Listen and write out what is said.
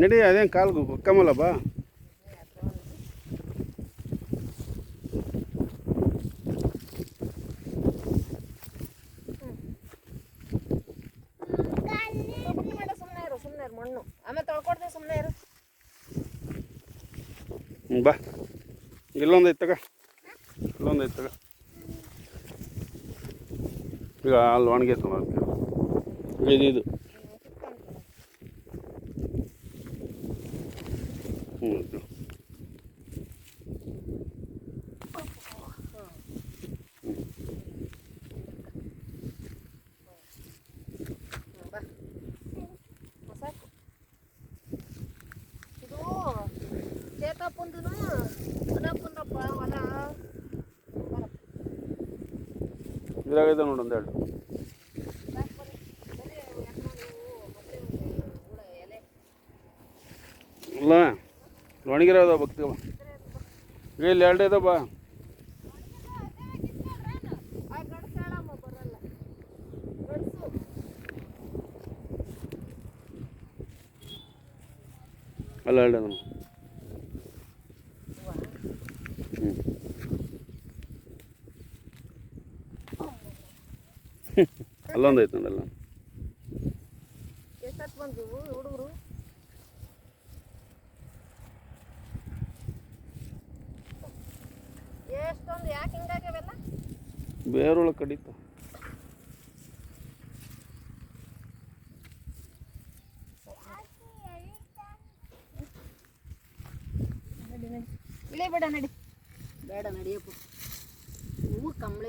ನಡಿ ಅದೇನು ಕಾಲು ಕಮ್ಮಲ್ಲ ಬಾ. ಸುಮ್ಮನೆ ಮಣ್ಣು ಆಮೇಲೆ ತೊಳ್ಕೊಡ್ದೆ ಸುಮ್ಮನೆ ಇರು. ಬಾ ಇಲ್ಲೊಂದು ಐತೆ ತಗ, ಇಲ್ಲೊಂದು ಐತೆ ತಗ. ಈಗ ಅಲ್ಲಿ ಒಣಗೈತೆ ಅದಕ್ಕೆ ಇದು ಇದು ಚೇತಪ್ಪಂದು ಅನಪ್ಪಂದಪ್ಪ ಹೊಲ ಇದ್ರಾಗೈತೆ ನೋಡಿ ಒಂದೆರಡು. ಇಲ್ಲ ಒಣಗಿರೋದ ಬಗ್ತೀವ ಇಲ್ಲಿ ಎರಡು ಇದಾವ ಬಾ. ಅಲ್ಲ ಎರಡು ಅದ. ಅಲ್ಲೊಂದು ಐತೆ ನೋಡಲ್ಲ. ಎಷ್ಟೊತ್ತು ಬಂದಿವು ಹುಡುಗರು? ಎಷ್ಟೊಂದು ಯಾಕೆ ಹಿಂಗಾಗ್ಯಾವೆಲ್ಲ? ಬೇರೊಳಗೆ ಕಡಿತ. ಇಳಿ ಬೇಡ ನಡಿ, ಬೇಡ ನಡಿಯಪ್ಪ. ಹೂವು ಕಂಬಳಿ